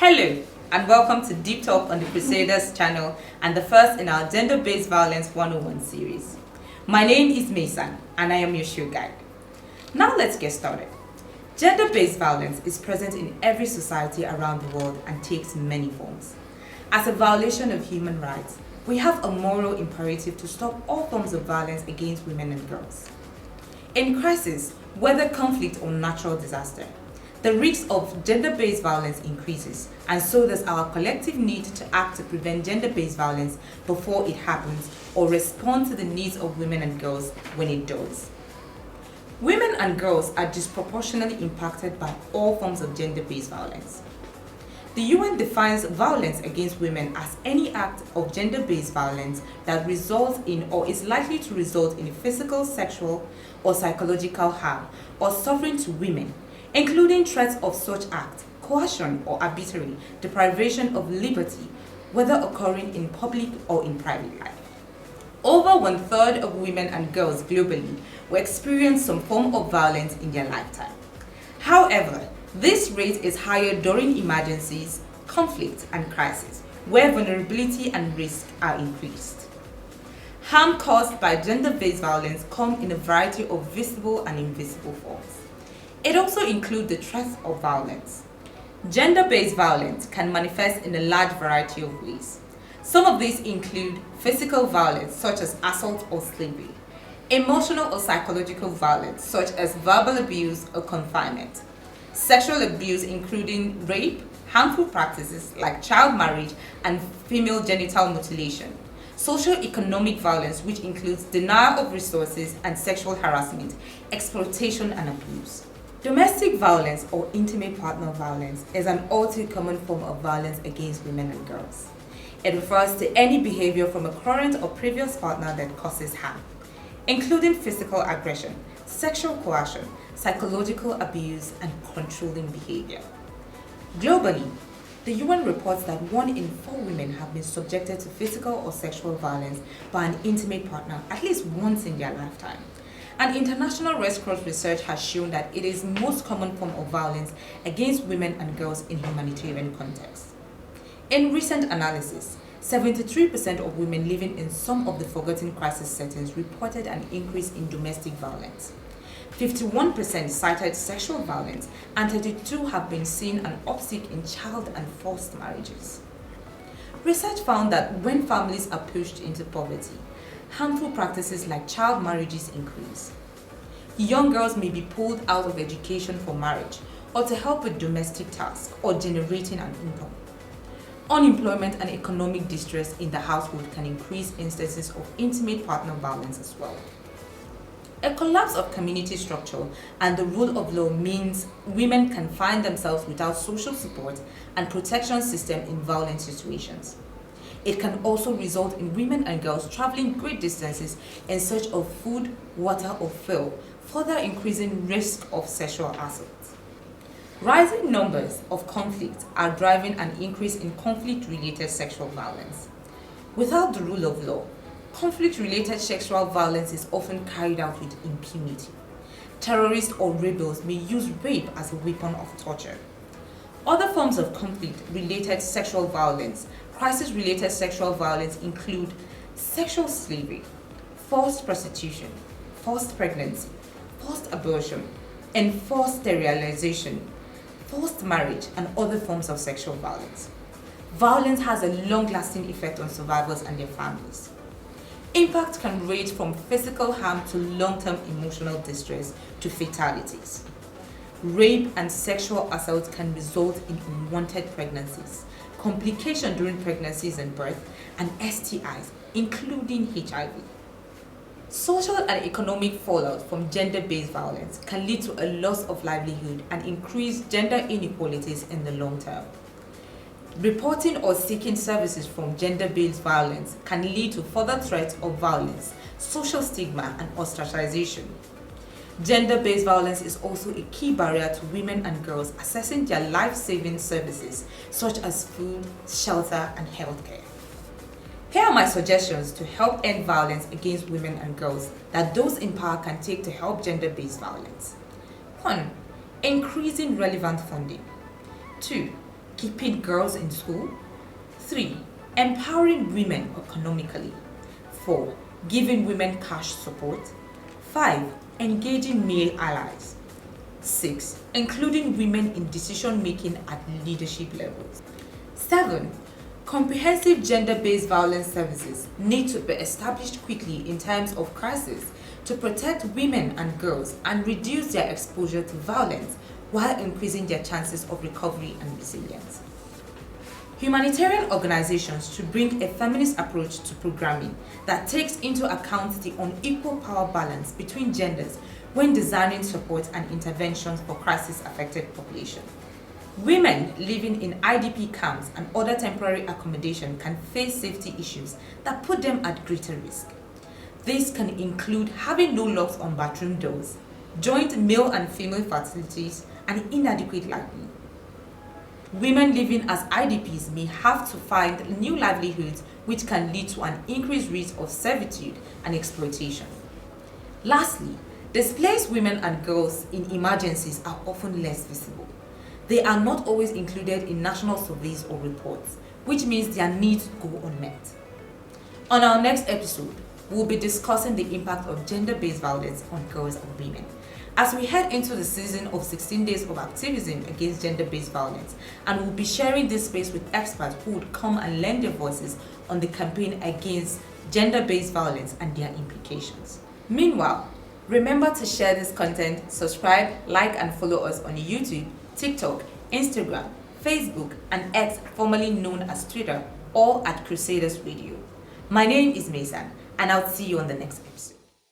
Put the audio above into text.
Hello and welcome to Deep Talk on the Crusaders channel and the first in our Gender-Based Violence 101 series. My name is Maiisan and I am your show guide. Now let's get started. Gender-based violence is present in every society around the world and takes many forms. As a violation of human rights, we have a moral imperative to stop all forms of violence against women and girls. In crisis, whether conflict or natural disaster, the risk of gender-based violence increases, and so does our collective need to act to prevent gender-based violence before it happens or respond to the needs of women and girls when it does. Women and girls are disproportionately impacted by all forms of gender-based violence. The UN defines violence against women as any act of gender-based violence that results in or is likely to result in physical, sexual, or psychological harm or suffering to women, including threats of such act, coercion or arbitrary deprivation of liberty, whether occurring in public or in private life. Over 1/3 of women and girls globally will experience some form of violence in their lifetime. However, this rate is higher during emergencies, conflict, and crises, where vulnerability and risk are increased. Harm caused by gender-based violence come in a variety of visible and invisible forms. It also includes the threats of violence. Gender-based violence can manifest in a large variety of ways. Some of these include physical violence, such as assault or slavery, emotional or psychological violence, such as verbal abuse or confinement, sexual abuse including rape, harmful practices like child marriage and female genital mutilation, socio-economic violence, which includes denial of resources and sexual harassment, exploitation and abuse. Domestic violence or intimate partner violence is an all too common form of violence against women and girls. It refers to any behavior from a current or previous partner that causes harm, including physical aggression, sexual coercion, psychological abuse, and controlling behavior. Globally, the UN reports that 1 in 4 women have been subjected to physical or sexual violence by an intimate partner at least once in their lifetime. And international Red Cross research has shown that it is the most common form of violence against women and girls in humanitarian contexts. In recent analysis, 73% of women living in some of the forgotten crisis settings reported an increase in domestic violence. 51% cited sexual violence, and 32% have been seeing an uptick in child and forced marriages. Research found that when families are pushed into poverty, harmful practices like child marriages increase. Young girls may be pulled out of education for marriage or to help with domestic tasks or generating an income. Unemployment and economic distress in the household can increase instances of intimate partner violence as well. A collapse of community structure and the rule of law means women can find themselves without social support and protection system in violent situations. It can also result in women and girls traveling great distances in search of food, water, or fuel, further increasing risk of sexual assault. Rising numbers of conflict are driving an increase in conflict-related sexual violence. Without the rule of law, conflict-related sexual violence is often carried out with impunity. Terrorists or rebels may use rape as a weapon of torture. Other forms of conflict-related sexual violence, crisis-related sexual violence include sexual slavery, forced prostitution, forced pregnancy, forced abortion, enforced sterilization, forced marriage, and other forms of sexual violence. Violence has a long-lasting effect on survivors and their families. Impact can range from physical harm to long-term emotional distress to fatalities. Rape and sexual assault can result in unwanted pregnancies, complications during pregnancies and birth, and STIs, including HIV. Social and economic fallout from gender-based violence can lead to a loss of livelihood and increased gender inequalities in the long term. Reporting or seeking services from gender-based violence can lead to further threats of violence, social stigma, and ostracization. Gender-based violence is also a key barrier to women and girls accessing their life-saving services such as food, shelter, and healthcare. Here are my suggestions to help end violence against women and girls that those in power can take to help gender-based violence. 1. Increasing relevant funding. 2. keeping girls in school. 3. Empowering women economically. 4. Giving women cash support. 5. Engaging male allies. 6. Including women in decision-making at leadership levels. 7. Comprehensive gender-based violence services need to be established quickly in times of crisis to protect women and girls and reduce their exposure to violence while increasing their chances of recovery and resilience. Humanitarian organizations should bring a feminist approach to programming that takes into account the unequal power balance between genders when designing support and interventions for crisis-affected populations. Women living in IDP camps and other temporary accommodation can face safety issues that put them at greater risk. This can include having no locks on bathroom doors, joint male and female facilities, and inadequate lighting. Women living as IDPs may have to find new livelihoods, which can lead to an increased risk of servitude and exploitation. Lastly, displaced women and girls in emergencies are often less visible. They are not always included in national surveys or reports, which means their needs go unmet. On our next episode, we'll be discussing the impact of gender-based violence on girls and women as we head into the season of 16 days of activism against gender-based violence, and we'll be sharing this space with experts who would come and lend their voices on the campaign against gender-based violence and their implications. Meanwhile, remember to share this content, subscribe, like, and follow us on YouTube, TikTok, Instagram, Facebook, and X, formerly known as Twitter, or at Crusaders Radio. My name is Maiisan, and I'll see you on the next episode.